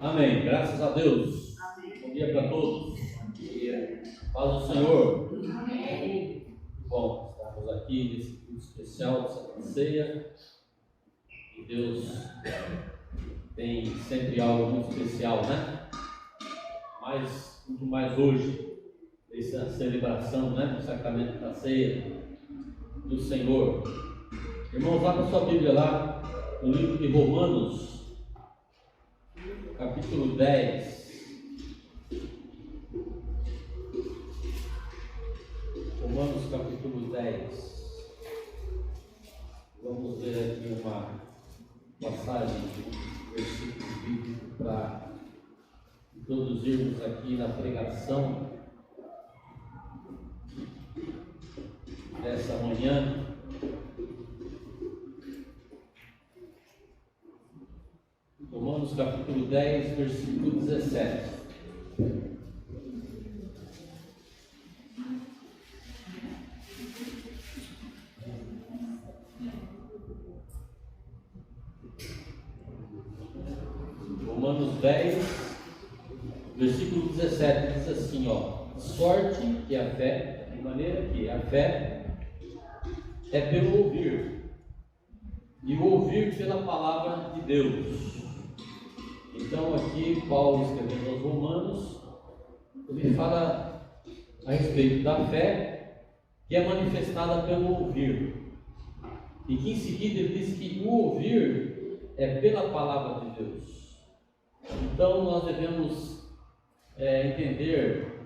Amém. Graças a Deus. Amém. Bom dia para todos. Bom dia. Paz do Senhor. Amém. Bom, estamos aqui nesse culto especial de Santa Ceia. E Deus tem sempre algo muito especial, né? Mas muito mais hoje, essa celebração, né? Do sacramento da ceia do Senhor. Irmãos, lá na sua Bíblia, lá no livro de Romanos, capítulo 10. Romanos capítulo 10. Vamos ver aqui uma passagem de versículo bíblico para introduzirmos aqui na pregação dessa manhã. Romanos capítulo 10, versículo 17. Romanos 10, versículo 17, diz assim, sorte que a fé, de maneira que a fé é pelo ouvir, e o ouvir pela palavra de Deus. Então aqui Paulo, escrevendo aos Romanos, ele fala a respeito da fé que é manifestada pelo ouvir, e que em seguida ele diz que o ouvir é pela palavra de Deus. Então nós devemos entender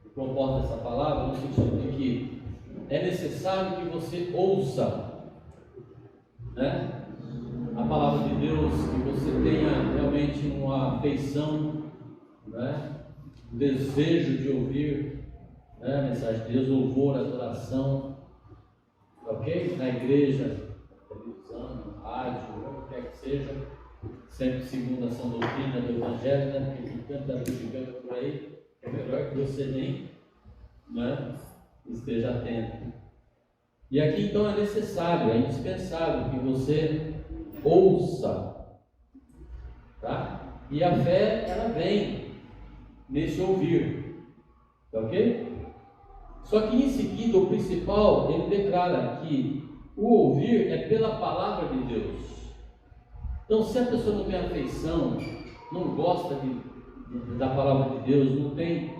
o propósito dessa palavra no sentido de que é necessário que você ouça, né, a palavra de Deus, que você tenha realmente uma afeição, né, um desejo de ouvir, né, a mensagem de Deus, louvor, adoração, ok? Na igreja, na televisão, no rádio, onde quer que seja, sempre segundo a sã doutrina do Evangelho, né? Porque tem tanta bíblia por aí, é melhor que você nem, né, esteja atento. E aqui então é necessário, é indispensável que você ouça, tá? E a fé, ela vem nesse ouvir, tá ok? Só que em seguida, o principal, ele declara que o ouvir é pela palavra de Deus. Então, se a pessoa não tem afeição, não gosta da palavra de Deus, não tem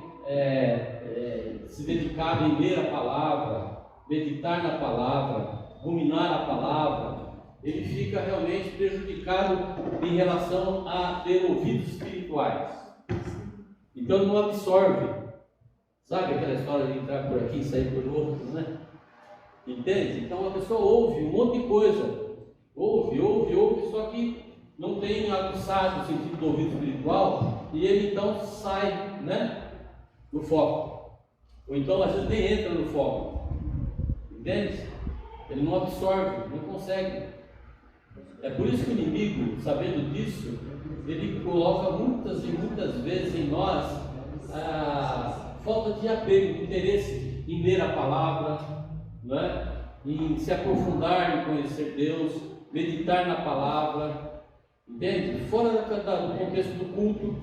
se dedicado em ler a palavra, meditar na palavra, ruminar a palavra, ele fica realmente prejudicado em relação a ter ouvidos espirituais. Então, ele não absorve. Sabe aquela história de entrar por aqui e sair por outro, né? Entende? Então, a pessoa ouve um monte de coisa. Ouve, só que não tem aguçado o sentido do ouvido espiritual, e ele então sai, né, do foco. Ou então às vezes nem entra no foco. Entende? Ele não absorve, não consegue. É por isso que o inimigo, sabendo disso, ele coloca muitas e muitas vezes em nós a falta de apego, de interesse em ler a palavra, não é? Em se aprofundar em conhecer Deus, meditar na palavra, entende? Fora do contexto do culto,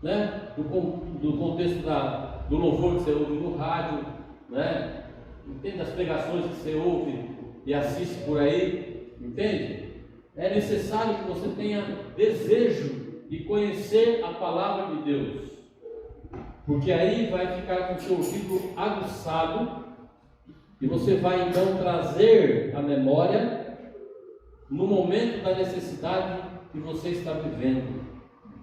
né? do contexto do louvor que você ouve no rádio, né? Entende? Das pregações que você ouve e assiste por aí, entende? É necessário que você tenha desejo de conhecer a palavra de Deus, porque aí vai ficar com o seu ouvido aguçado, e você vai então trazer a memória no momento da necessidade que você está vivendo,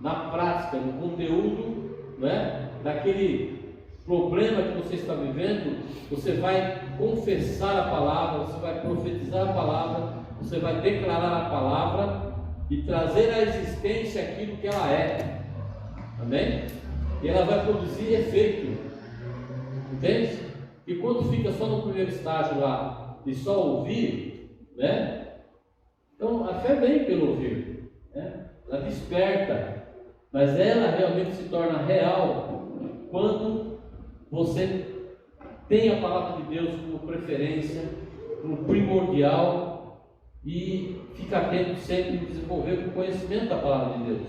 na prática, no conteúdo, né, daquele problema que você está vivendo. Você vai confessar a palavra, você vai profetizar a palavra, você vai declarar a palavra e trazer à existência aquilo que ela é. Amém? E ela vai produzir efeito. Entende? E quando fica só no primeiro estágio lá, de só ouvir, né? Então a fé vem pelo ouvir, né? Ela desperta, mas ela realmente se torna real quando você tem a palavra de Deus como preferência, como primordial, e fica atento sempre em desenvolver o conhecimento da palavra de Deus.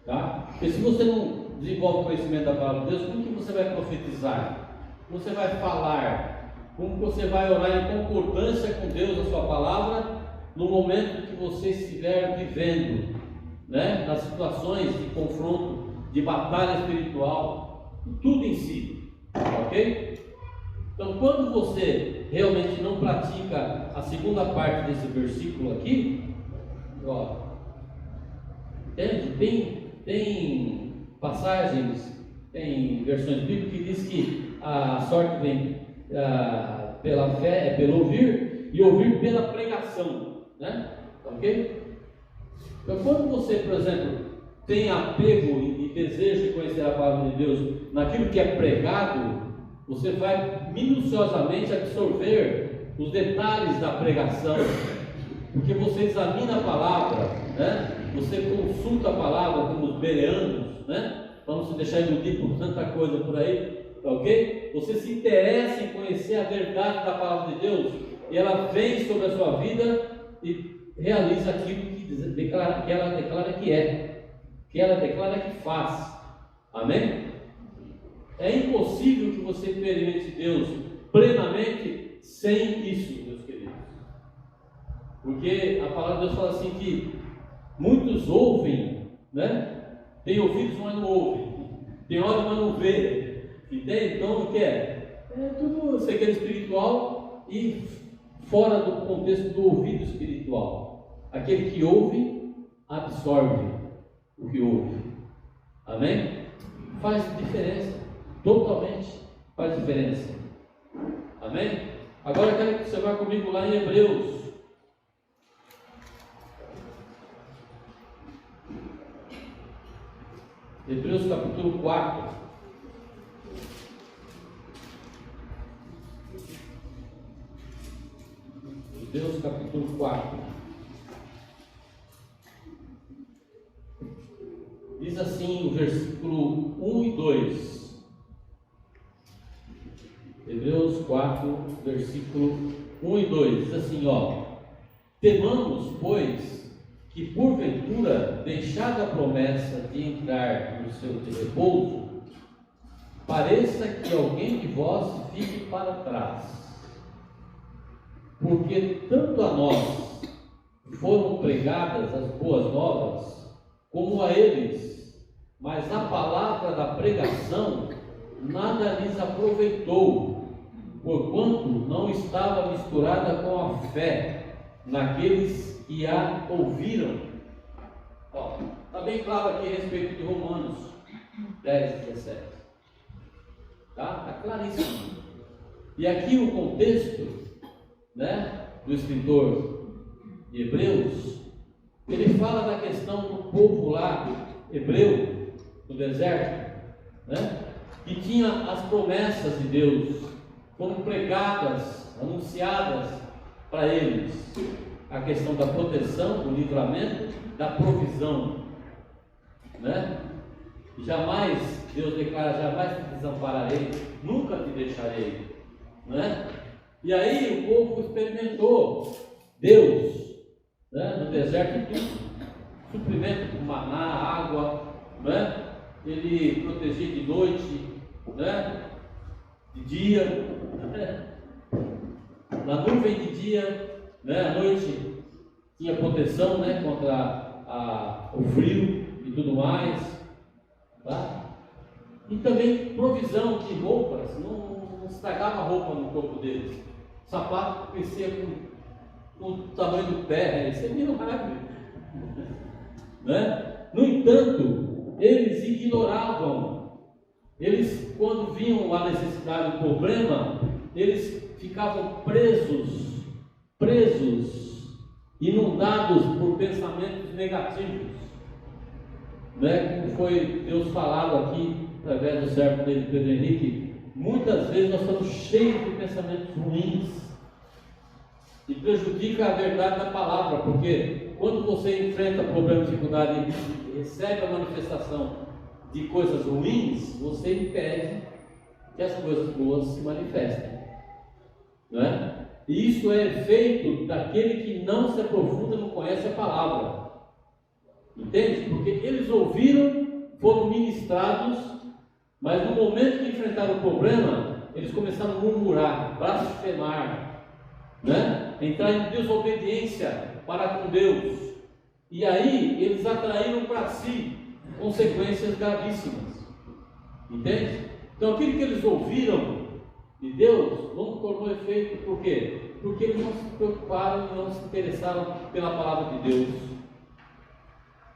Tá? Porque se você não desenvolve o conhecimento da palavra de Deus, como que você vai profetizar? Como você vai falar? Como você vai orar em concordância com Deus, a sua palavra, no momento que você estiver vivendo, né? Nas situações de confronto, de batalha espiritual, tudo em si, ok? Então, quando você realmente não pratica a segunda parte desse versículo aqui, ó, tem passagens, tem versões bíblicas que diz que a sorte vem pela fé, é pelo ouvir, e ouvir pela pregação, né? Ok? Então, quando você, por exemplo, tem apego e desejo de conhecer a palavra de Deus naquilo que é pregado, você vai minuciosamente absorver os detalhes da pregação, porque você examina a palavra, né? Você consulta a palavra como os bereanos, né? Vamos se deixar iludir por tanta coisa por aí, ok? Você se interessa em conhecer a verdade da palavra de Deus, e ela vem sobre a sua vida e realiza aquilo que ela declara que é, que ela declara que faz. Amém? É impossível que você experimente Deus plenamente sem isso, meus queridos. Porque a palavra de Deus fala assim que muitos ouvem, né? Tem ouvidos, mas não ouvem. Tem olhos, mas não vê. Entende? Então o que é? É tudo segredo espiritual e fora do contexto do ouvido espiritual. Aquele que ouve, absorve o que ouve. Amém? Faz diferença. Totalmente faz diferença. Amém? Agora eu quero que você vá comigo lá em Hebreus. Hebreus capítulo 4. Hebreus capítulo 4. Diz assim o versículo 1 e 2. Hebreus 4, versículo 1 e 2. Diz assim, ó: temamos, pois, que porventura, deixada a promessa de entrar no seu repouso, pareça que alguém de vós fique para trás. Porque tanto a nós foram pregadas as boas novas, como a eles, mas a palavra da pregação nada lhes aproveitou, porquanto não estava misturada com a fé naqueles que a ouviram. Está bem claro aqui a respeito de Romanos 10, 17. Está claríssimo. E aqui o contexto, né, do escritor de Hebreus, ele fala da questão do povo lá, hebreu, do deserto, né, que tinha as promessas de Deus, foram pregadas, anunciadas para eles. A questão da proteção, do livramento, da provisão, né? Jamais, Deus declara, jamais te desampararei, nunca te deixarei, né? E aí o povo experimentou Deus, né? No deserto tudo, suprimento com maná, água, né? Ele protegia de noite, né? De dia, né? Na nuvem de dia, né? À noite tinha proteção, né? Contra o frio e tudo mais, tá? E também provisão de roupas, não estragava a roupa no corpo deles. O sapato crescia com o tamanho do pé, isso é milagre, né? No entanto, eles ignoravam. Eles, quando viam a necessidade, o problema, eles ficavam presos, inundados por pensamentos negativos, né? Como foi Deus falado aqui através do servo dele, Pedro Henrique. Muitas vezes nós estamos cheios de pensamentos ruins e prejudica a verdade da palavra, porque quando você enfrenta problemas, dificuldade e recebe a manifestação de coisas ruins, você impede que as coisas boas se manifestem, não é? E isso é efeito daquele que não se aprofunda, não conhece a palavra. Entende? Porque eles ouviram, foram ministrados, mas no momento que enfrentaram o problema, eles começaram a murmurar, blasfemar, né? Entrar em desobediência para com Deus. E aí eles atraíram para si consequências gravíssimas. Entende? Então aquilo que eles ouviram de Deus não tornou efeito. Por quê? Porque eles não se preocuparam e não se interessaram pela palavra de Deus,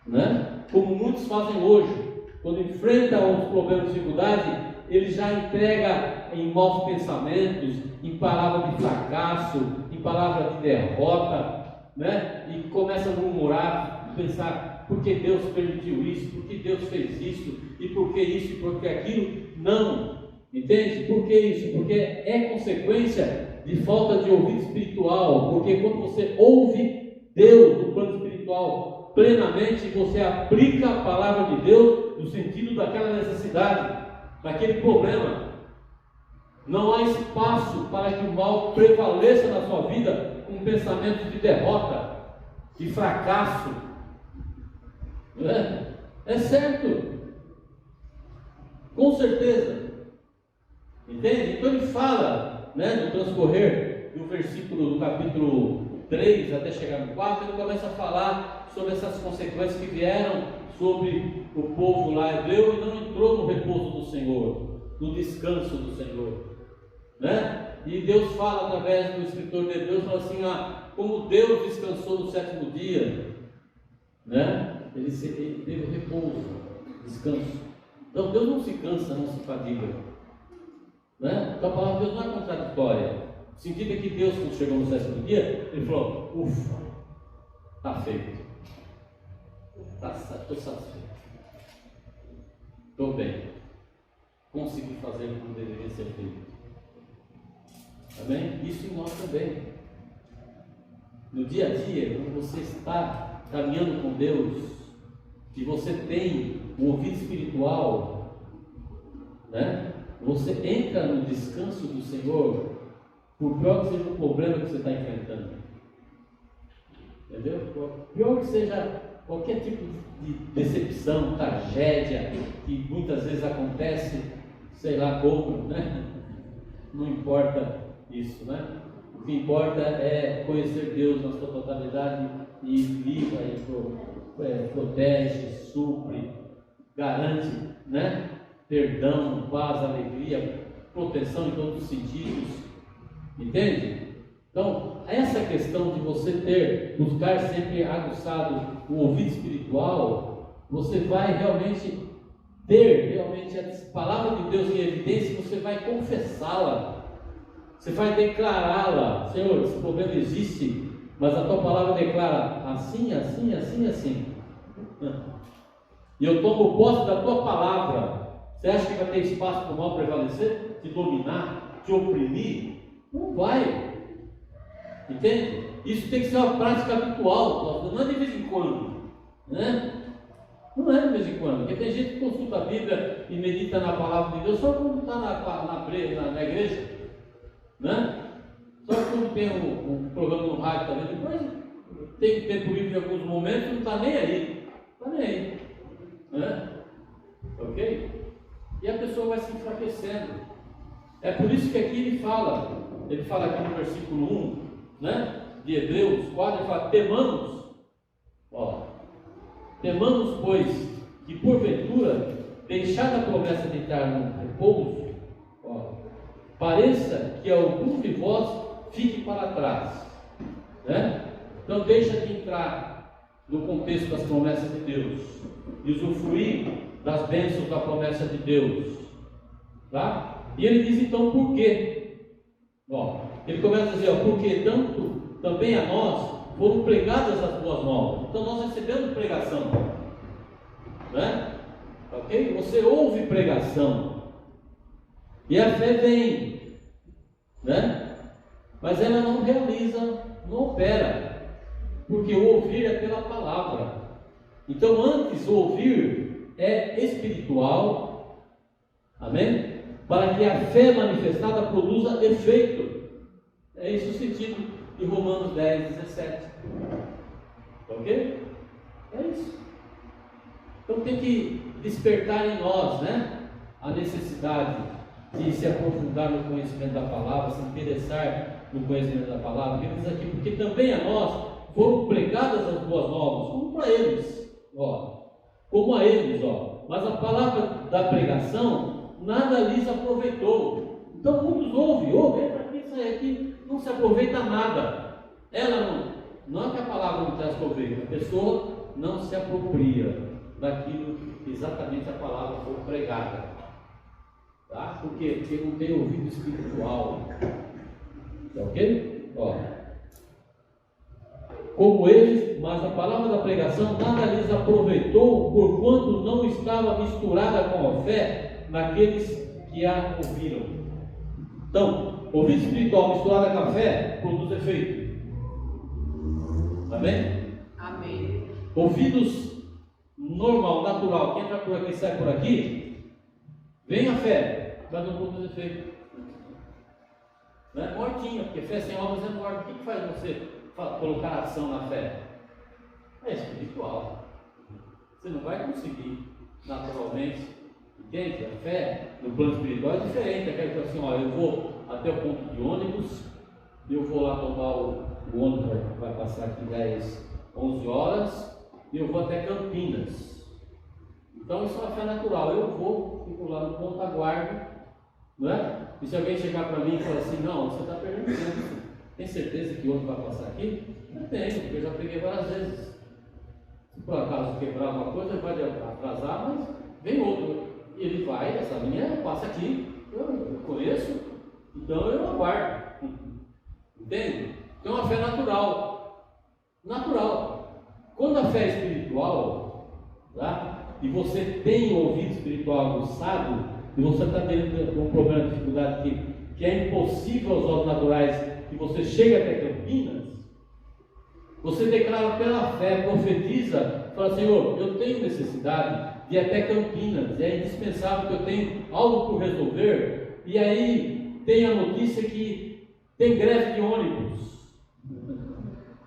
né? Como muitos fazem hoje, quando enfrentam os problemas de dificuldade, ele já entrega em maus pensamentos, em palavra de fracasso, em palavra de derrota, né? E começa a murmurar, pensar, por que Deus permitiu isso, por que Deus fez isso, e por que isso, e por que aquilo. Não, entende? Por que isso? Porque é consequência de falta de ouvido espiritual. Porque quando você ouve Deus no plano espiritual plenamente, você aplica a palavra de Deus no sentido daquela necessidade, daquele problema. Não há espaço para que o mal prevaleça na sua vida com pensamentos de derrota, de fracasso. É certo, com certeza. Entende? Então ele fala, né, no transcorrer do versículo do capítulo 3 até chegar no 4, ele começa a falar sobre essas consequências que vieram sobre o povo lá hebreu e não entrou no repouso do Senhor, no descanso do Senhor, né? E Deus fala através do escritor de Hebreus, fala assim, como Deus descansou no sétimo dia, né? Ele teve repouso, descanso. Então Deus não se cansa, não se fadiga, né? Então a palavra de Deus não é contraditória. O sentido é que Deus, quando chegou no sétimo dia, ele falou, ufa, está feito, estou satisfeito, estou bem, consegui fazer como deveria ser feito. Amém? Isso em nós também. No dia a dia, quando você está caminhando com Deus, e você tem um ouvido espiritual, né? Você entra no descanso do Senhor, por pior que seja o problema que você está enfrentando. Entendeu? Por pior que seja qualquer tipo de decepção, tragédia, que muitas vezes acontece, sei lá como, né? Não importa isso, né? O que importa é conhecer Deus na sua totalidade e viva e protege, supre, garante, né? Perdão, paz, alegria, proteção em todos os sentidos. Entende? Então, essa questão de você buscar sempre aguçado o ouvido espiritual, você vai realmente ter a palavra de Deus em evidência, você vai confessá-la. Você vai declará-la. Senhor, esse problema existe, mas a tua palavra declara assim, assim, assim, assim. E eu tomo posse da tua palavra. Você acha que vai ter espaço para o mal prevalecer? Te dominar? Te oprimir? Não vai. Entende? Isso tem que ser uma prática habitual, não é de vez em quando, né? Não é de vez em quando, porque tem gente que consulta a Bíblia e medita na palavra de Deus só quando está na igreja, né? Só quando tem um programa no rádio também, depois tem tempo livre em alguns momentos, não está nem aí, né? Ok? E a pessoa vai se enfraquecendo. É por isso que aqui ele fala aqui no versículo 1, né, de Hebreus 4, ele fala, temamos, pois, que porventura, deixada a promessa de entrar no repouso, pareça que algum de vós fique para trás, né? Então deixa de entrar no contexto das promessas de Deus e usufruir das bênçãos da promessa de Deus, tá? E ele diz então por quê? Ele começa a dizer, porque tanto também a nós foram pregadas as boas novas. Então nós recebemos pregação, né? Ok? Você ouve pregação e a fé vem, né? Mas ela não realiza, não opera, porque o ouvir é pela palavra. Então antes o ouvir é espiritual, amém? Para que a fé manifestada produza efeito. É esse o sentido de Romanos 10, 17. Ok? É isso. Então tem que despertar em nós, né, a necessidade de se aprofundar no conhecimento da palavra, se interessar no conhecimento da palavra. Ele diz aqui, porque também a nós foram pregadas as boas novas, como para eles, como a eles, mas a palavra da pregação nada lhes aproveitou. Então muitos ouvem para que isso aí aqui não se aproveita nada. Ela não é que a palavra não traz proveito, a pessoa não se apropria daquilo que exatamente a palavra foi pregada. Tá? Por quê? Porque não tem ouvido espiritual. Tá ok? Como eles, mas a palavra da pregação nada lhes aproveitou, porquanto não estava misturada com a fé naqueles que a ouviram. Então, ouvido espiritual misturado com a fé produz efeito. Amém? Amém. Ouvidos normal, natural, que entra por aqui e sai por aqui, vem a fé, mas não produz efeito. Não é mortinha, porque fé sem obras é morta. O que faz você colocar ação na fé? É espiritual. Você não vai conseguir naturalmente. Entende? A fé no plano espiritual é diferente. Aquela que assim, eu vou até o ponto de ônibus, eu vou lá tomar o ônibus, vai passar aqui 11 horas, e eu vou até Campinas. Então isso é uma fé natural. Eu vou, fico lá no ponto, aguardo, não é? E se alguém chegar para mim e falar assim, não, você está perdendo tempo, tem certeza que o outro vai passar aqui? Não tenho, porque eu já peguei várias vezes. Se por acaso quebrar alguma coisa, ele vai atrasar, mas vem outro. E ele vai, essa linha passa aqui, eu conheço, então eu aguardo. Entende? Então é uma fé natural. Natural. Quando a fé é espiritual, tá? E você tem o ouvido espiritual aguçado, e você está tendo um problema de dificuldade que é impossível aos olhos naturais, que você chega até Campinas, você declara pela fé, profetiza, fala, Senhor, eu tenho necessidade de ir até Campinas, é indispensável que eu tenho algo por resolver, e aí tem a notícia que tem greve de ônibus,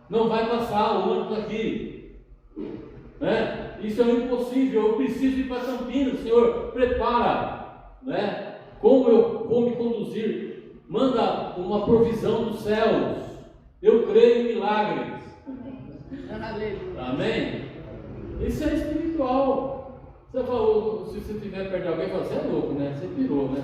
não vai passar o ônibus aqui, né? Isso é impossível, eu preciso ir para Campinas, Senhor, prepara, né? Como eu vou me conduzir? Manda uma provisão dos céus, eu creio em milagres. Amém? Isso é espiritual. Você falou, se você estiver perto de alguém, você é louco, né? Você pirou, né?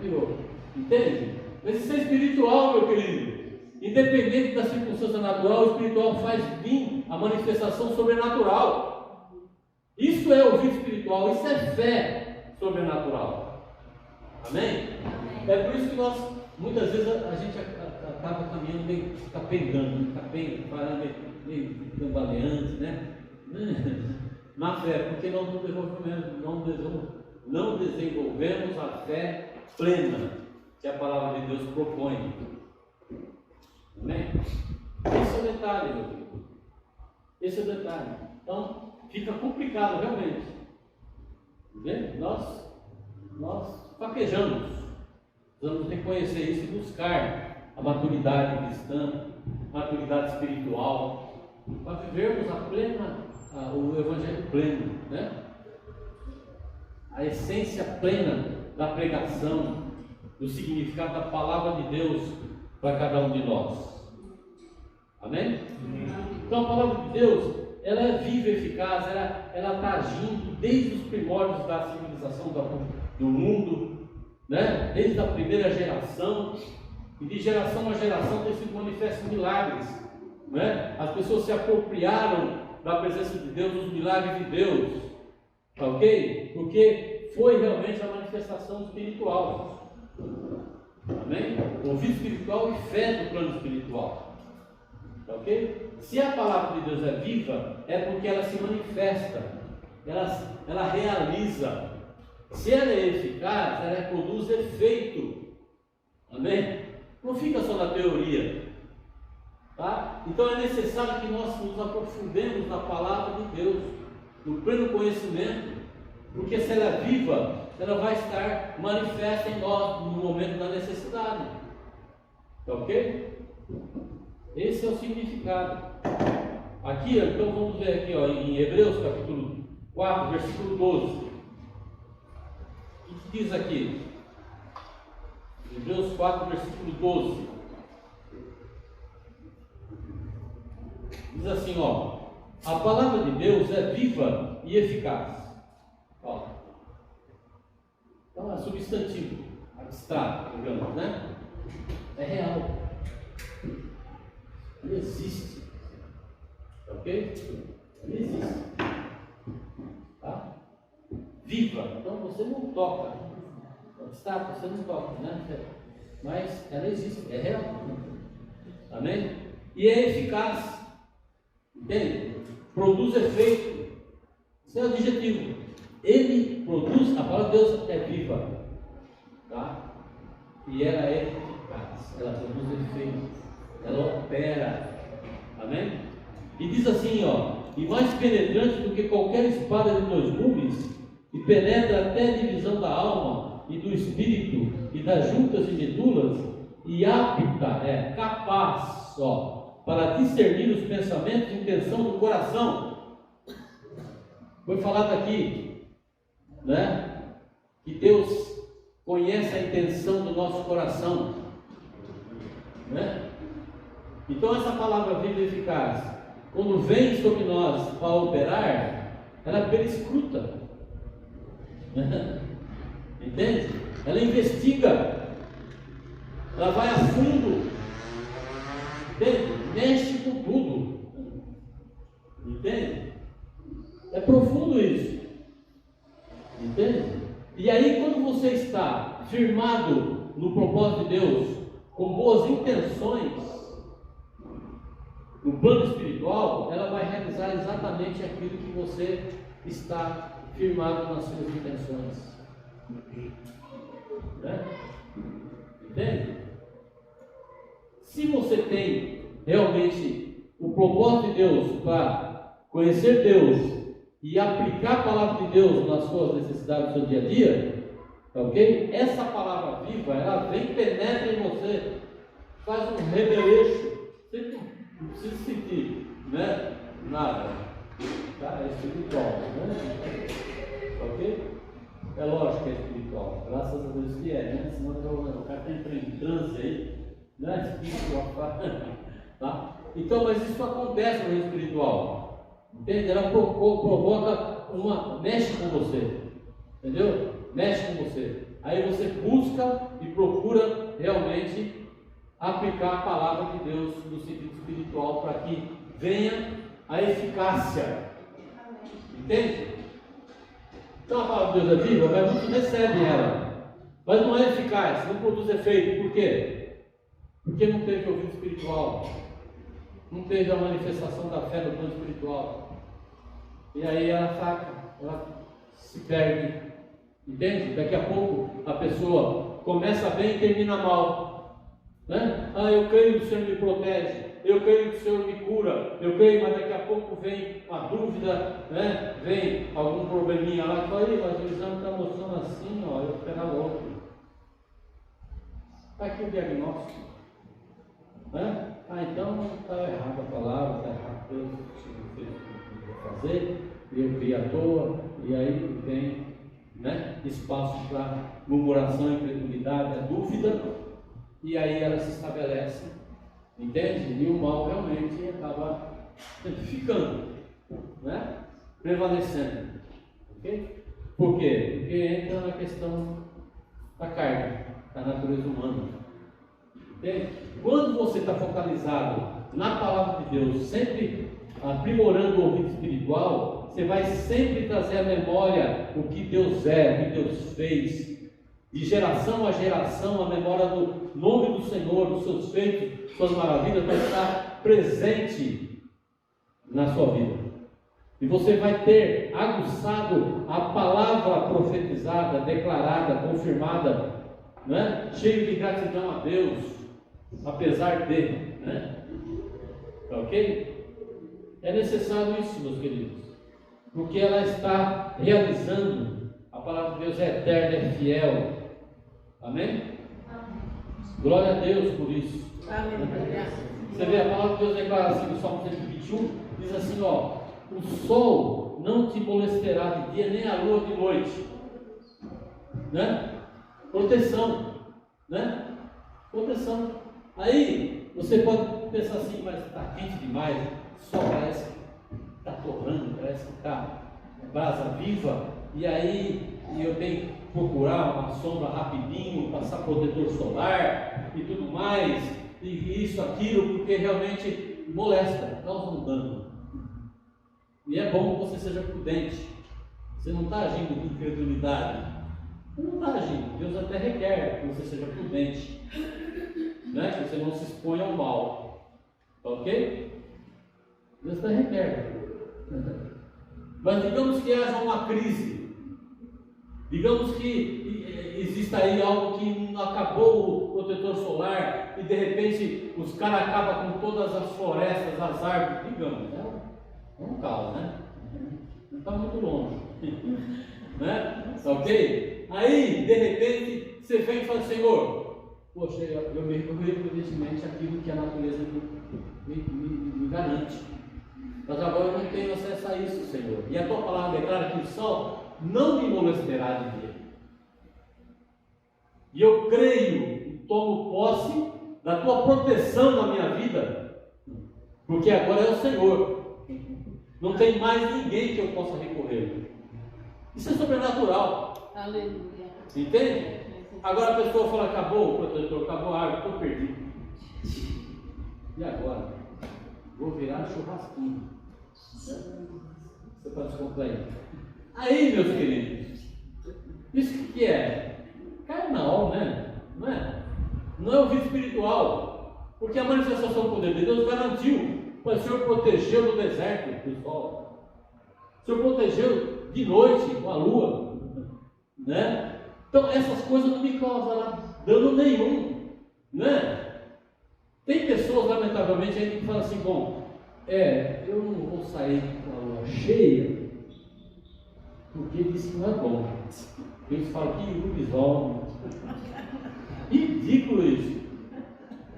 Pirou. Entende? Mas isso é espiritual, meu querido. Independente da circunstância natural, o espiritual faz vir a manifestação sobrenatural. Isso é ouvido espiritual, isso é fé sobrenatural. Amém? É por isso que nós, muitas vezes, a gente acaba caminhando meio capengando, meio tambaleante, né? Na fé, porque nós não desenvolvemos a fé plena que a palavra de Deus propõe. Amém? Esse é o detalhe, meu filho. Esse é o detalhe. Então, fica complicado realmente. Entende? Nós faquejamos. Precisamos reconhecer isso e buscar a maturidade cristã, maturidade espiritual, para vivermos o Evangelho pleno, né? A essência plena da pregação, do significado da palavra de Deus para cada um de nós. Amém? Então a palavra de Deus, ela é viva e eficaz, ela está agindo desde os primórdios da civilização do mundo, né? Desde a primeira geração, e de geração a geração tem sido manifestos milagres, né? As pessoas se apropriaram da presença de Deus, dos milagres de Deus, tá ok? Porque foi realmente a manifestação espiritual. Amém? Ouvido espiritual e fé do plano espiritual. Tá ok? Se a palavra de Deus é viva, é porque ela se manifesta, ela realiza. Se ela é eficaz, ela produz efeito. Amém? Não fica só na teoria. Tá? Então é necessário que nós nos aprofundemos na palavra de Deus, no pleno conhecimento, porque se ela é viva, ela vai estar manifesta em nós no momento da necessidade. Tá ok? Esse é o significado. Aqui, então vamos ver aqui, em Hebreus capítulo 4, versículo 12. O que diz aqui? Hebreus 4, versículo 12. Diz assim, ó: a palavra de Deus é viva e eficaz. Ó. Então é substantivo, abstrato, digamos, né? É real. Ele existe. Ok? Ele existe. Tá? Viva. Então você não toca. Abstrato, você não toca, né? Mas ela existe, é real. Amém? E é eficaz. Entende? Produz efeito. Isso é o adjetivo. Ele produz, a palavra de Deus é viva. Tá? E ela é eficaz. Ela produz efeito. Ela opera. Amém? E diz assim, ó: e mais penetrante do que qualquer espada de 2 gumes, e penetra até a divisão da alma e do espírito e das juntas e medulas, e apta, capaz, ó, para discernir os pensamentos e intenção do coração. Foi falado aqui, né, que Deus conhece a intenção do nosso coração, né? Então essa palavra viva e eficaz, quando vem sobre nós para operar, ela perscruta, entende? Ela investiga, ela vai a fundo, entende? Mexe com tudo, entende? É profundo isso, entende? E aí, quando você está firmado no propósito de Deus, com boas intenções, no plano espiritual, ela vai realizar exatamente aquilo que você está firmado nas suas intenções. Né? Entende? Se você tem realmente o propósito de Deus para conhecer Deus e aplicar a palavra de Deus nas suas necessidades do seu dia a dia, ok? Essa palavra viva, ela vem, penetra em você, faz um rebeleixo. Você não precisa sentir, né? Nada. Tá? É espiritual, né? Ok? É lógico que é espiritual. Graças a Deus que é, né? Senão o cara entra em transe aí, né? Espiritual. Tá? Então, mas isso acontece no espiritual. Entende? Ela provoca mexe com você. Entendeu? Mexe com você. Aí você busca e procura realmente aplicar a palavra de Deus no sentido espiritual para que venha a eficácia. Entende? Então a palavra de Deus é viva, mas muitos recebem ela, mas não é eficaz, não produz efeito. Por quê? Porque não teve ouvido espiritual, não teve a manifestação da fé no plano espiritual, e aí ela fraca, ela se perde. Entende? Daqui a pouco a pessoa começa bem e termina mal, né? Eu creio que o Senhor me protege, eu creio que o Senhor me cura, eu creio, mas daqui a pouco vem uma dúvida, né? Vem algum probleminha lá, mas o exame está mostrando assim, ó, eu vou pegar outro. Está aqui o diagnóstico, né? Então está errada a palavra, está errado, Deus fez o que eu fazer, eu criei à toa, e aí vem, né, espaço para murmuração, incredulidade, a dúvida, e aí ela se estabelece, entende? E o mal realmente acaba ficando, né? Prevalecendo, ok? Por quê? Porque entra na questão da carne, da natureza humana, entende? Quando você está focalizado na palavra de Deus, sempre aprimorando o ouvido espiritual, você vai sempre trazer à memória o que Deus é, o que Deus fez, de geração a geração, a memória do nome do Senhor, dos seus feitos, suas maravilhas, vai estar presente na sua vida. E você vai ter aguçado a palavra profetizada, declarada, confirmada, né? Cheio de gratidão a Deus, apesar dele, né? Ok? É necessário isso, meus queridos, porque ela está realizando. A palavra de Deus é eterna, é fiel. Amém? Amém. Glória a Deus por isso. Amém. Você vê, a palavra de Deus declara assim no Salmo 121, diz assim, ó: o sol não te molestará de dia, nem a lua de noite. Né? Proteção. Né? Proteção. Aí você pode pensar assim, mas está quente demais, só parece que está torrando, parece que está brasa viva, e aí eu tenho que procurar uma sombra rapidinho, passar protetor solar e tudo mais, e isso, aquilo, porque realmente molesta, causa um dano. E é bom que você seja prudente. Você não está agindo com incredulidade. Você não está agindo. Deus até requer que você seja prudente, né? Que você não se exponha ao mal. Ok? Deus até requer. Mas digamos que haja uma crise. Digamos que exista aí algo que acabou o protetor solar e de repente os caras acabam com todas as florestas, as árvores. Digamos, é um caos, né? Não está muito longe. Né? Ok? Aí, de repente, você vem e fala: Senhor, poxa, eu me recorri evidentemente aquilo que a natureza me garante. Mas agora eu não tenho acesso a isso, Senhor. E a tua palavra declara que o sol não me molestará de dia. E eu creio e tomo posse da tua proteção na minha vida, porque agora é o Senhor. Não tem mais ninguém que eu possa recorrer. Isso é sobrenatural. Aleluia. Entende? Agora a pessoa fala: acabou o protetor, acabou a árvore, estou perdido. E agora? Vou virar churrasquinho. Você pode descontrair. Aí, meus queridos, isso que é? Carnal, né? Não é? Não é o vida espiritual. Porque a manifestação do poder de Deus garantiu. Mas o Senhor protegeu no deserto do sol. O Senhor protegeu de noite com a lua. Né? Então essas coisas não me causam dano nenhum. Né? Tem pessoas, lamentavelmente, aí que falam assim: bom, eu não vou sair com a lua cheia, porque disse que não é bom. Eles falam que ilusão. Ridículo isso.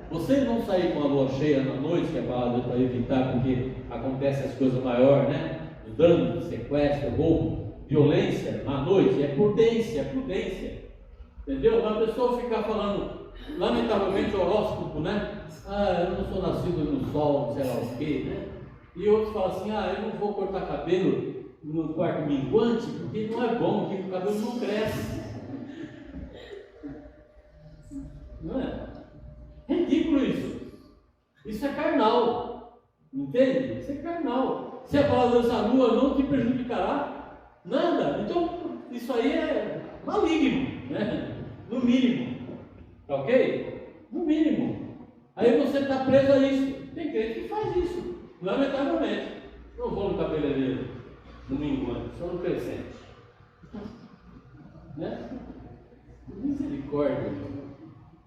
Vocês vão sair com a lua cheia na noite, que é para evitar, porque acontecem as coisas maiores, né? Dano, sequestro, roubo, violência na noite. É prudência, Entendeu? A pessoa fica falando, lamentavelmente, horóscopo, né? Eu não sou nascido no sol, sei lá o quê, né? E outros falam assim: eu não vou cortar cabelo no quarto minguante, porque não é bom, porque o cabelo não cresce. Não é? Ridículo isso. Isso é carnal. Entende? Isso é carnal. Se a palavra dessa lua não te prejudicará nada, então isso aí é maligno, né? No mínimo. Tá ok? No mínimo. Aí você está preso a isso. Tem crente que faz isso. Lamentavelmente. Não vou no cabeleireiro no minguante, só no crescente. Né? Misericórdia.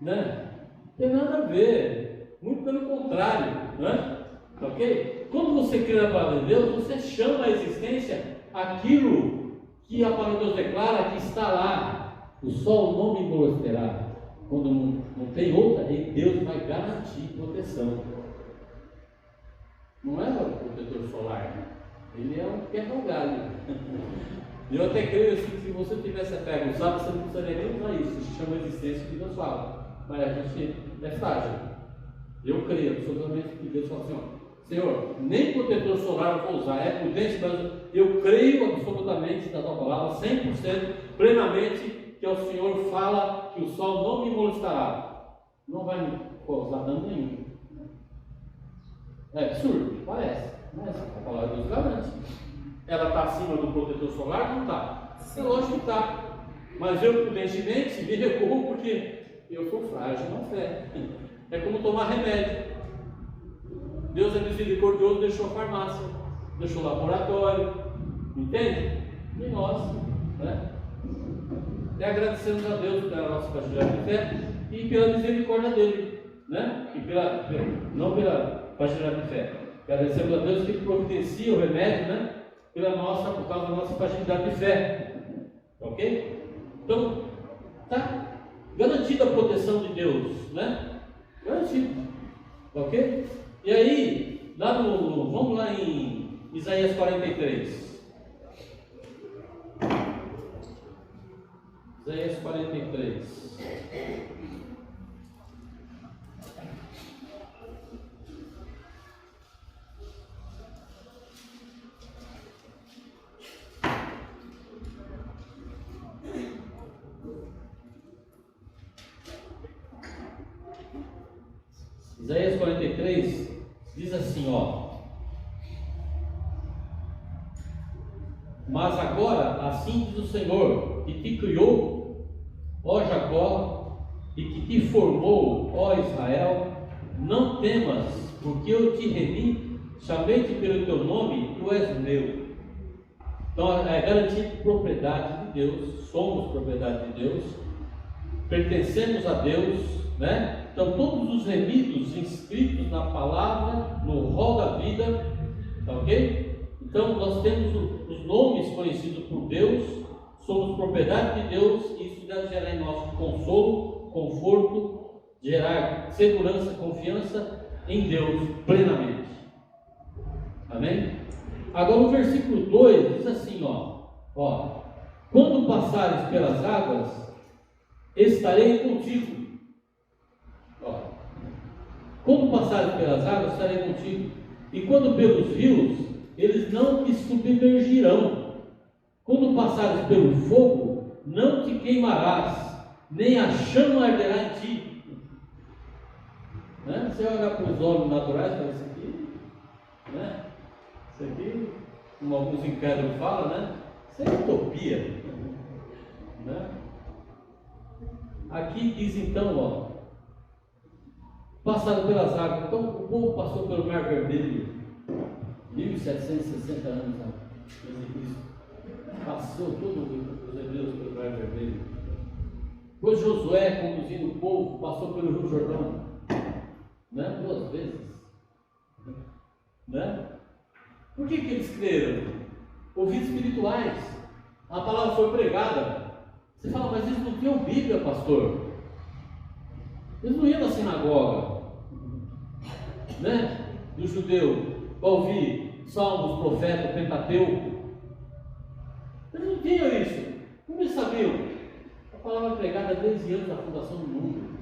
Né? Tem nada a ver, muito pelo contrário, né? Ok? Quando você crê na palavra de Deus, você chama à existência aquilo que a palavra de Deus declara que está lá. O sol não me molestará. Quando não tem outra, Deus vai garantir proteção. Não é o protetor solar, né? Ele é um quebra-galho. Eu até creio assim, que se você tivesse a pega usada, você não precisaria nem usar isso. Isso chama a existência que Deus fala. Mas a gente é frágil. Eu creio absolutamente que Deus fala assim: Senhor, nem protetor solar eu vou usar, é prudente, mas eu creio absolutamente da tua palavra, 100%, plenamente, que o Senhor fala que o sol não me molestará, não vai me causar dano nenhum. É absurdo, parece, mas a palavra de Deus garante. Ela está acima do protetor solar? Não está. É lógico que está. Mas eu, prudentemente, me recorro porque eu sou frágil na fé. É como tomar remédio. Deus é misericordioso, deixou a farmácia, deixou o laboratório, entende? E nós, né? E agradecemos a Deus pela nossa partilha de fé e pela misericórdia dele, né? E não pela partilha de fé. Agradecemos a Deus que providencia o remédio, né? Por causa da nossa partilha de fé. Ok? Então, tá garantida a proteção de Deus, né? Garantido. Ok? E aí, vamos lá em Isaías 43. Isaías 43. Isaías 43 diz assim, ó: mas agora, assim diz o Senhor, que te criou, ó Jacó, e que te formou, ó Israel, não temas, porque eu te remi, chamei-te pelo teu nome, tu és meu. Então é garantia de propriedade de Deus, somos propriedade de Deus, pertencemos a Deus, né? Então todos os remidos inscritos na palavra, no rol da vida, tá ok? Então nós temos os nomes conhecidos por Deus, somos propriedade de Deus, e isso deve gerar em nós consolo, conforto, gerar segurança, confiança em Deus plenamente. Amém? Agora o versículo 2 diz assim, ó: quando passares pelas águas, estarei contigo. Quando passares pelas águas, estarei contigo. E quando pelos rios, eles não te submergirão. Quando passares pelo fogo, não te queimarás, nem a chama arderá em ti. Né? Você olha para os olhos naturais, para isso aqui, né? Isso aqui, como alguns incrédulos falam, né? Isso é utopia. Né? Aqui diz então, passaram pelas águas. Então o povo passou pelo Mar Vermelho, 1760 anos antes de Cristo. Passou todos os hebreus pelo Mar Vermelho. Depois Josué, conduzindo o povo, passou pelo Rio Jordão, né? 2 vezes. Né? Por que eles creram? Ouvidos espirituais. A palavra foi pregada. Você fala, mas eles não tinham Bíblia, pastor. Eles não iam na sinagoga, né? Do judeu, para ouvir Salmos, Profetas, Pentateuco. Eles não tinham isso. Como eles sabiam? A palavra pregada desde antes da fundação do mundo.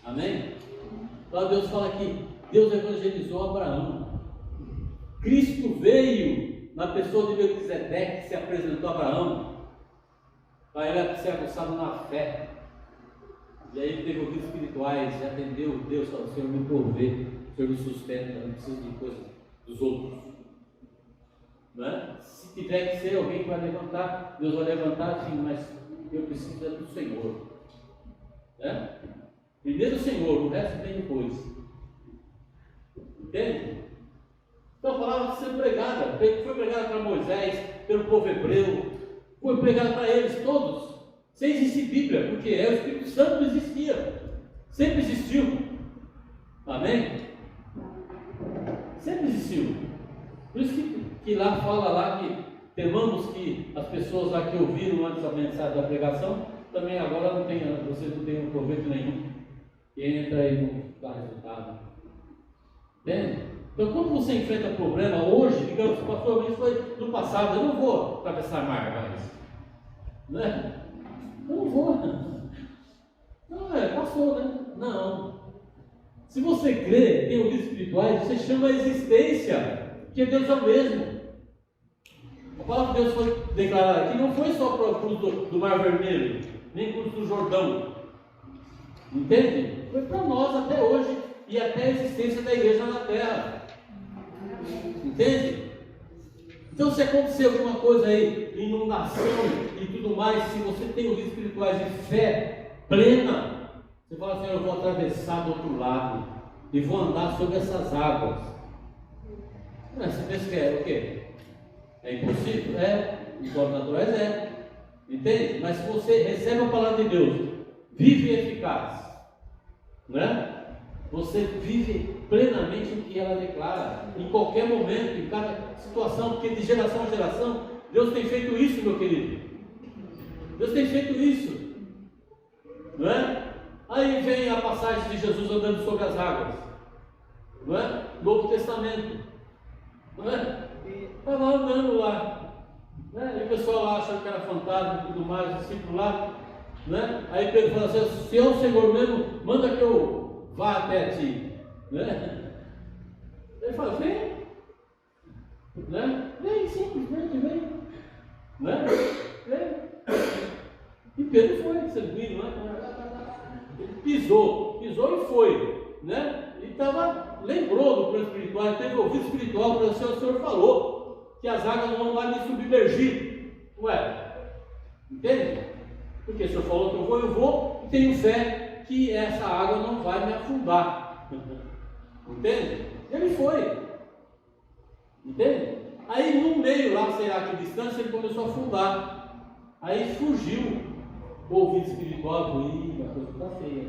Amém? Então Deus fala que Deus evangelizou Abraão. Cristo veio na pessoa de Melquisedeque, que se apresentou a Abraão, para ele ser aguçado na fé. E aí ele teve ouvidos espirituais, e atendeu Deus, falou: Senhor me provê, Senhor me sustenta, não preciso de coisa dos outros. Né? Se tiver que ser alguém que vai levantar, Deus vai levantar, sim, mas eu preciso do Senhor. Né? Primeiro o Senhor, o resto vem depois. Entende? Então a palavra tem que ser pregada. Foi pregada para Moisés, pelo povo hebreu, foi pregada para eles todos, sem existir Bíblia, porque o Espírito Santo não existia, sempre existiu. Amém? Sempre existiu. Por isso que lá fala lá que temamos que as pessoas lá que ouviram antes a mensagem da pregação, também agora vocês não tenham proveito nenhum, e entra aí no dá resultado. Entende? Então quando você enfrenta problema hoje, digamos, pastor, isso foi no passado, eu não vou atravessar mar mais. Né? Eu não vou. Não, passou, né? Não. Se você crê, tem ouvidos espirituais, você chama a existência, que Deus é o mesmo. A palavra de Deus foi declarada aqui, não foi só para o cruz do Mar Vermelho, nem cruz do Jordão. Entende? Foi para nós até hoje e até a existência da igreja na terra. Entende? Então, se acontecer alguma coisa aí, inundação e tudo mais, se você tem ouvidos espirituais de fé plena, você fala assim: eu vou atravessar do outro lado e vou andar sobre essas águas. Você pensa que é o quê? É impossível? É. Em formas naturais é. Entende? Mas se você recebe a palavra de Deus, vive eficaz, né? Você vive plenamente o que ela declara, em qualquer momento, em cada situação, porque de geração a geração, Deus tem feito isso, meu querido. Deus tem feito isso, não é? Aí vem a passagem de Jesus andando sobre as águas, não é? Novo Testamento, não é? Estava andando lá, né? E o pessoal lá achando que era fantasma e tudo mais, discípulo lá, né? Aí Pedro fala assim: se é o Senhor mesmo, manda que eu vá até ti, né? Ele fala: vem, né? Vem, simplesmente vem, né? Vem. E Pedro foi, sanguíneo, né? Ele pisou e foi, né? E lembrou do plano espiritual, teve ouvido espiritual, falou assim: o Senhor falou que as águas não vão me submergir. Ué, entende? Porque o Senhor falou que eu vou, e tenho fé que essa água não vai me afundar. Entende? Ele foi. Entende? Aí no meio lá, sei lá que distância, ele começou a afundar. Aí fugiu o ouvido espiritual, falou: a coisa está feia,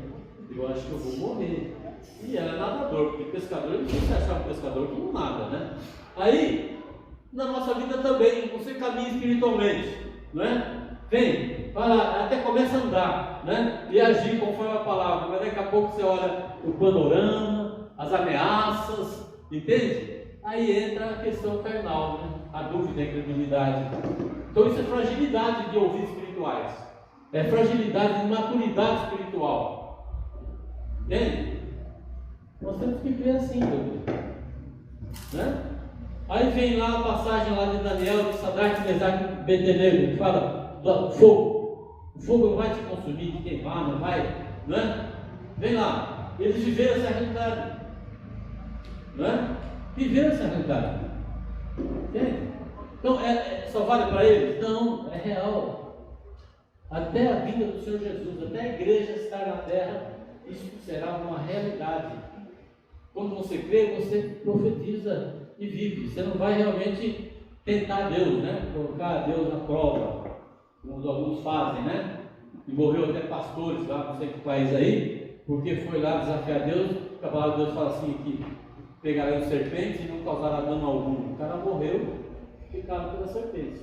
eu acho que eu vou morrer. E era nadador, porque pescador, ele não se achava um pescador que não nada, né? Aí, na nossa vida também, você caminha espiritualmente, não é? Vem, até começa a andar, né? E agir conforme a palavra, mas daqui a pouco você olha o panorama, as ameaças, entende? Aí entra a questão carnal, né? A dúvida, a incredulidade. Então isso é fragilidade de ouvidos espirituais, é fragilidade de maturidade espiritual, entende? Nós temos que ver assim, meu Deus, né? Aí vem lá a passagem lá de Daniel, de Sadraque, Mesaque e Abednego, que fala do fogo. O fogo não vai te consumir, te queimar, não vai, né? Vem lá, eles viveram essa realidade, né? Viveram essa realidade, entende? Então, só vale para eles? Não, é real. Até a vinda do Senhor Jesus, até a igreja estar na terra, isso será uma realidade. Quando você crê, você profetiza e vive. Você não vai realmente tentar Deus, né? Colocar Deus na prova, como os alguns fazem, né? E morreu até pastores lá, não sei que país aí, porque foi lá desafiar Deus. A palavra de Deus fala assim: que pegarão serpentes e não causará dano algum. O cara morreu, ficaram pela serpente.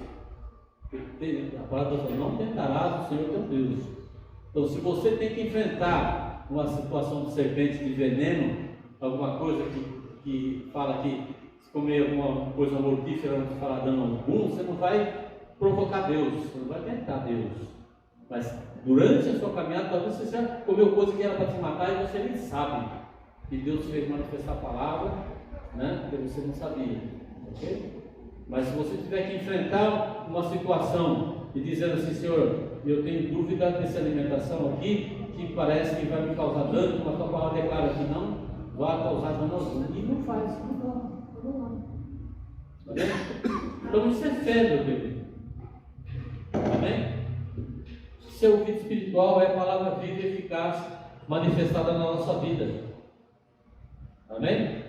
A palavra de Deus fala: não tentarás o Senhor teu Deus. Então, se você tem que enfrentar uma situação de serpente, de veneno, alguma coisa que fala que se comer alguma coisa mortífera não te fará dano algum, você não vai provocar Deus, você não vai tentar Deus. Mas durante a sua caminhada, talvez você já comeu coisa que era para te matar e você nem sabe. E Deus fez manifestar a palavra, né? Porque você não sabia, ok? Mas se você tiver que enfrentar uma situação e dizer assim: Senhor, eu tenho dúvida dessa alimentação aqui, que parece que vai me causar dano, mas a tua palavra declara que não vai causar dano algum, e não faz, não. Tá vendo? Então isso é fé, meu querido. Amém? Seu ouvido espiritual é a palavra viva e eficaz manifestada na nossa vida. Amém?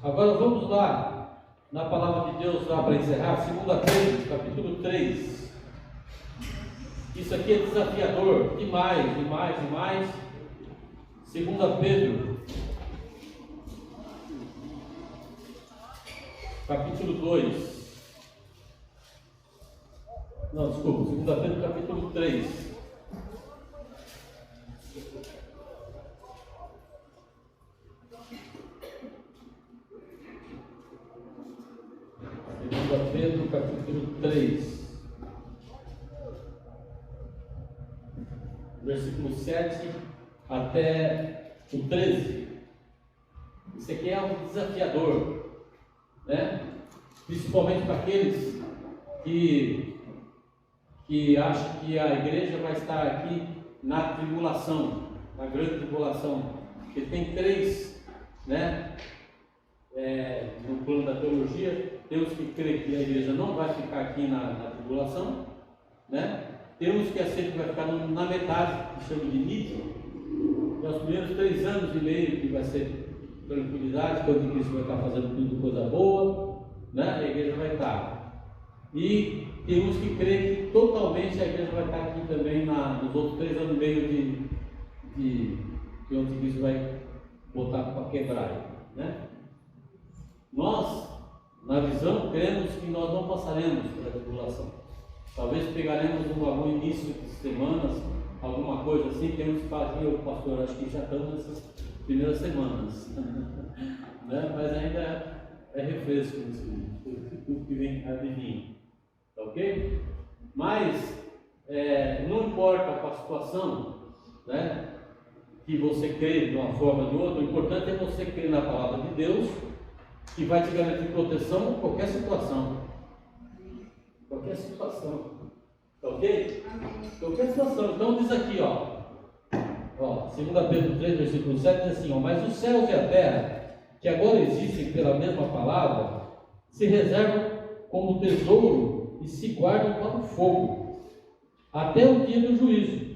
Agora vamos lá na palavra de Deus lá para encerrar, 2 Pedro, capítulo 3. Isso aqui é desafiador, demais. 2 Pedro, capítulo 2. Não, desculpa, 2 Pedro, capítulo 3. Pedro, capítulo 3, versículo 7 até o 13. Isso aqui é algo desafiador, né? Principalmente para aqueles que acham que a igreja vai estar aqui na tribulação, na grande tribulação. Porque tem três, né? No plano da teologia, tem os que creem que a igreja não vai ficar aqui na tribulação, né? Tem uns que aceitam que vai ficar na metade, que chama de nível, que é os primeiros 3 anos e meio que vai ser tranquilidade, quando Cristo vai estar fazendo tudo coisa boa, né? A igreja vai estar. E tem uns que creem que totalmente a igreja vai estar aqui também nos outros 3 anos e meio de onde Cristo vai botar para quebrar, né? Nós, na visão, cremos que nós não passaremos pela tribulação. Talvez pegaremos algum início de semanas, alguma coisa assim, temos que fazer, o pastor, acho que já estamos nessas primeiras semanas, né? Mas ainda é refresco tudo que vem adivinha, ok? Mas não importa com a situação, né, que você crê de uma forma ou de outra, o importante é você crer na palavra de Deus, que vai te garantir proteção em qualquer situação. Qualquer situação. Ok? Qualquer situação. Então diz aqui, 2 Pedro 3, versículo 7, diz assim, mas os céus e a terra, que agora existem pela mesma palavra, se reservam como tesouro e se guardam para o fogo, até o dia do juízo.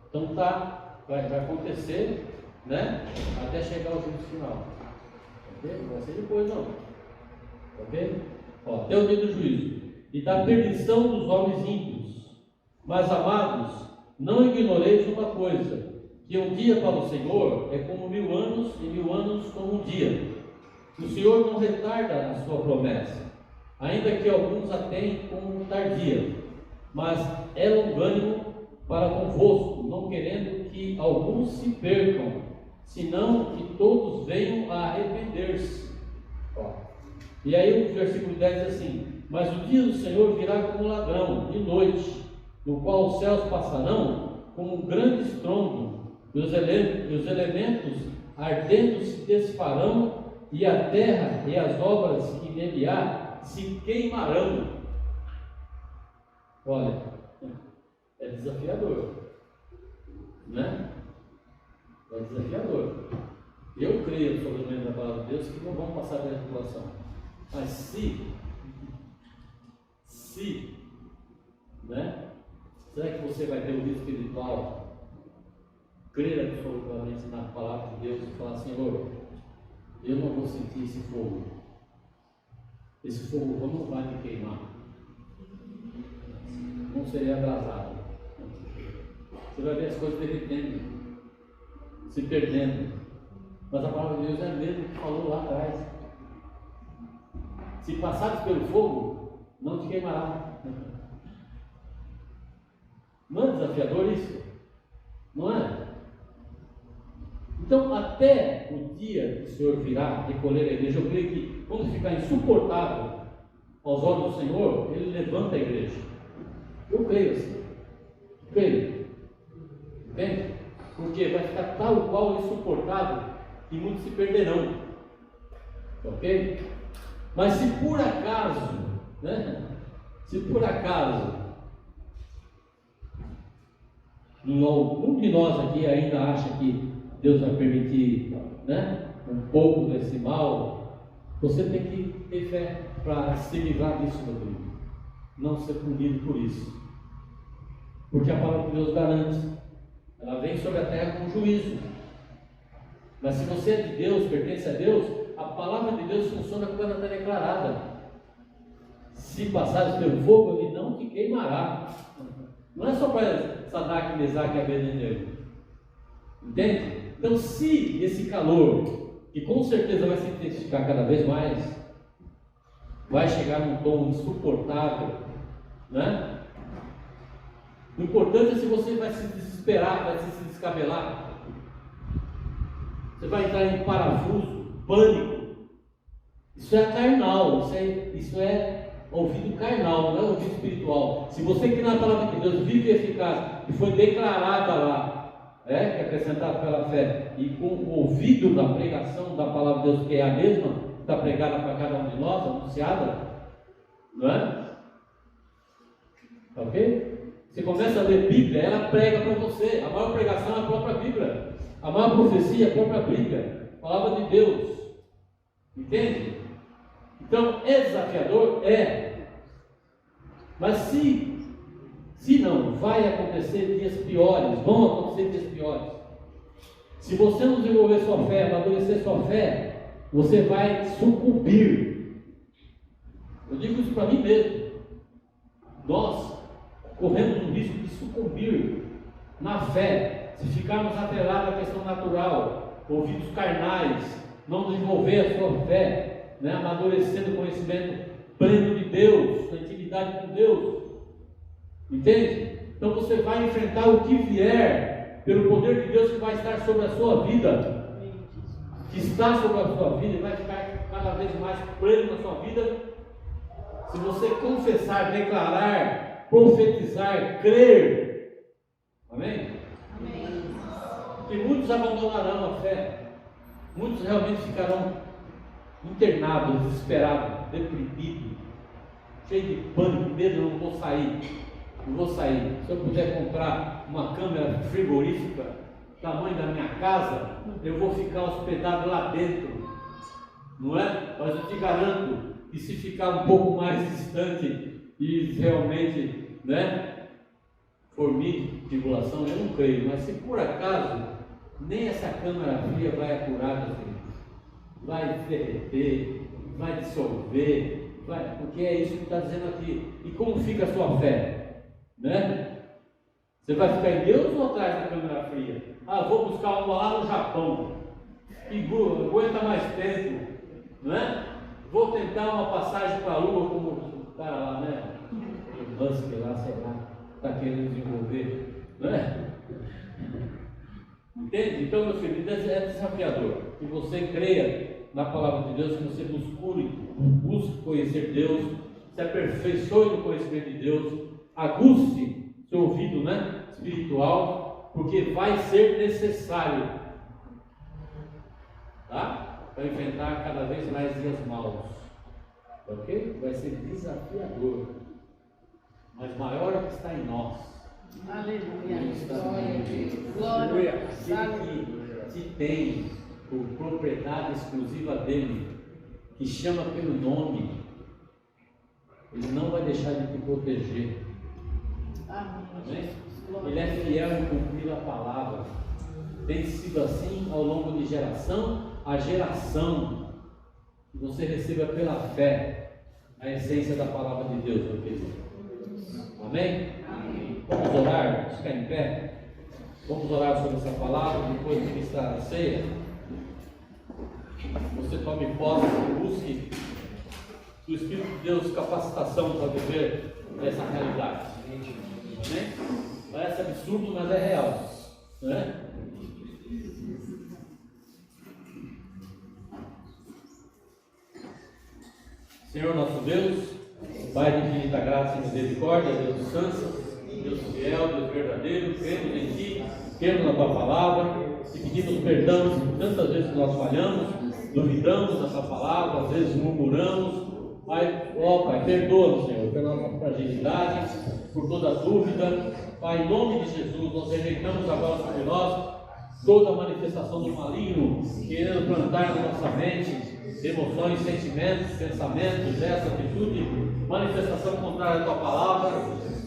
Então vai acontecer, né? Até chegar ao juízo final. Ok? Não vai ser depois, não. Ok? Até o dia do juízo. E da perdição dos homens ímpios. Mas, amados, não ignoreis uma coisa, que um dia para o Senhor é como 1000 anos, e 1000 anos como um dia. O Senhor não retarda a sua promessa, ainda que alguns a tenham como tardia, mas é longânimo para convosco, não querendo que alguns se percam, senão que todos venham a arrepender-se. E aí o versículo 10 diz assim, mas o dia do Senhor virá como ladrão, de noite, no qual os céus passarão como um grande estrondo, e os elementos ardendo se desfarão, e a terra e as obras que nele há se queimarão. Olha, é desafiador, né? É desafiador. Eu creio absolutamente na palavra de Deus que não vão passar pela tribulação. Mas se, né? Será que você vai ter o vida espiritual, crer absolutamente na palavra de Deus e falar, Senhor, eu não vou sentir esse fogo. Esse fogo não vai me queimar. Não serei abrasado. Você vai ver as coisas derretendo, se perdendo. Mas a palavra de Deus é a mesma que falou lá atrás. Se passares pelo fogo, não te queimará. Não é desafiador isso? Não é? Então, até o dia que o Senhor virá recolher a igreja, eu creio que quando ficar insuportável aos olhos do Senhor, Ele levanta a igreja. Eu creio assim. Creio. Entende? Porque vai ficar tal qual insuportável que muitos se perderão. Ok? Mas se por acaso, né? Se por acaso algum de nós aqui ainda acha que Deus vai permitir, né, um pouco desse mal, você tem que ter fé para se livrar disso, meu querido. Não ser punido por isso. Porque a palavra de Deus garante. Ela vem sobre a terra com juízo. Mas se você é de Deus, pertence a Deus, a palavra de Deus funciona quando ela está declarada. Se passares pelo fogo, ele não te queimará. Não é só para Sadraque, Mesaque e Abednego. Entende? Então, se esse calor, que com certeza vai se intensificar cada vez mais, vai chegar num tom insuportável, né? O importante é se você vai se desesperar, vai se descabelar. Você vai entrar em parafuso, pânico. Isso é carnal, isso é ouvido carnal, não é ouvido espiritual. Se você que na palavra de Deus vive eficaz, e foi declarada lá, que é acrescentado pela fé, e com o ouvido da pregação da palavra de Deus, que é a mesma, que está pregada para cada um de nós, anunciada, não é? Ok? Você começa a ler Bíblia, ela prega para você. A maior pregação é a própria Bíblia. A maior profecia é a própria Bíblia. A palavra de Deus. Entende? Então, é desafiador? É. Mas se não, vai acontecer dias piores. Vão acontecer dias piores. Se você não desenvolver sua fé, amadurecer sua fé, você vai sucumbir. Eu digo isso para mim mesmo. Nós corremos o risco de sucumbir na fé, se ficarmos atrelados à questão natural, ouvidos carnais, não desenvolver a sua fé, né? Amadurecendo o conhecimento pleno de Deus, a intimidade com Deus. Entende? Então você vai enfrentar o que vier pelo poder de Deus que vai estar sobre a sua vida, que está sobre a sua vida e vai ficar cada vez mais pleno na sua vida, Se você confessar, declarar, profetizar, crer. Amém? Amém. Porque muitos abandonarão a fé. Muitos realmente ficarão internados, desesperados, deprimidos, cheios de pânico, medo, não vou sair. Não vou sair. Se eu puder comprar uma câmera frigorífica, tamanho da minha casa, eu vou ficar hospedado lá dentro. Não é? Mas eu te garanto que se ficar um pouco mais distante e realmente, né, for minha tribulação, eu não creio, mas se por acaso nem essa câmara fria vai apurar, meu filho, vai derreter, vai dissolver, porque é isso que está dizendo aqui. E como fica a sua fé? Né? Você vai ficar em Deus ou atrás da câmara fria? Ah, vou buscar uma lá no Japão, e aguenta mais tempo, não é? Vou tentar uma passagem para a Lua, como o cara lá, né? O Musk lá, sei lá, está querendo desenvolver, não é? Entende? Então, meu filho, é desafiador que você creia na palavra de Deus, que você busque conhecer Deus, se aperfeiçoe no conhecimento de Deus, aguce seu ouvido, né, espiritual, porque vai ser necessário, tá? Para enfrentar cada vez mais dias maus, ok? Vai ser desafiador, mas maior é o que está em nós. Aleluia. Glória. Aquele que te tem por propriedade exclusiva dele, que chama pelo nome, ele não vai deixar de te proteger. Amém? Ele é fiel em cumprir a palavra. Tem sido assim ao longo de geração a geração. Você receba pela fé a essência da palavra de Deus, meu querido. Amém? Amém. Vamos orar, vamos ficar em pé. Vamos orar sobre essa palavra, depois de ministrar a ceia. Você tome posse e busque do Espírito de Deus capacitação para viver essa realidade. Amém? Parece absurdo, mas é real, né? Senhor nosso Deus, Pai de infinita graça e misericórdia, Deus santo, Deus fiel, Deus verdadeiro, cremos em Ti, cremos na Tua palavra e pedimos perdão por tantas vezes que nós falhamos, duvidamos da Tua palavra, às vezes murmuramos. Pai, Pai, perdoa-nos, Senhor, pela nossa fragilidade, por toda dúvida. Pai, em nome de Jesus, nós rejeitamos agora sobre nós toda manifestação do maligno, querendo plantar na nossa mente emoções, sentimentos, pensamentos, gestos, atitude, manifestação contrária à Tua palavra.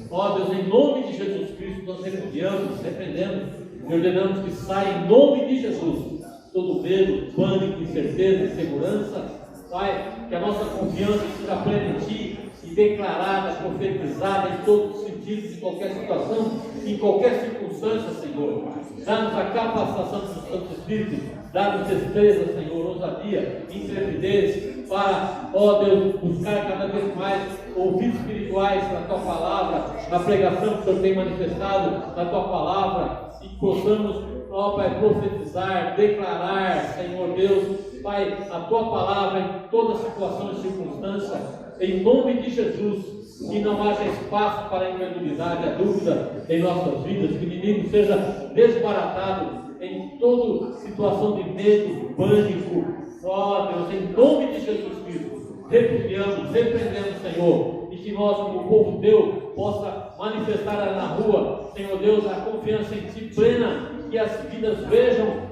Ó Deus, em nome de Jesus Cristo, nós repudiamos, repreendemos e ordenamos que saia em nome de Jesus todo medo, pânico, incerteza, insegurança. Pai, que a nossa confiança seja plena em Ti e declarada, profetizada em todos os sentidos, em qualquer situação, em qualquer circunstância, Senhor. Dá-nos a capacitação do Santo Espírito, dá-nos destreza, Senhor, ousadia, intrepidez, para, ó Deus, buscar cada vez mais ouvidos espirituais na Tua palavra, na pregação que o Senhor tem manifestado na Tua palavra, e que possamos, ó Pai, profetizar, declarar, Senhor Deus, Pai, a Tua palavra em toda situação e circunstância, em nome de Jesus, que não haja espaço para a incredulidade, a dúvida em nossas vidas, que o inimigo seja desbaratado em toda situação de medo, pânico. Ó Deus, em nome de Jesus Cristo, repudiamos, repreendemos, Senhor, e que nós, como povo Teu, possa manifestar na rua, Senhor Deus, a confiança em Ti plena, que as vidas vejam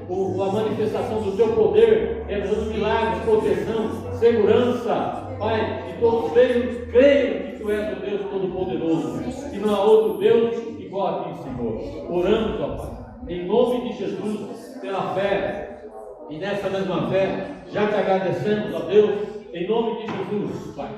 a manifestação do Teu poder, realizando milagres, proteção, segurança. Pai, que todos creiam que Tu és o Deus Todo-Poderoso, que não há outro Deus igual a Ti, Senhor. Oramos, ó Pai, em nome de Jesus, pela fé, e nessa mesma fé, já te agradecemos, ó Deus, em nome de Jesus, Pai.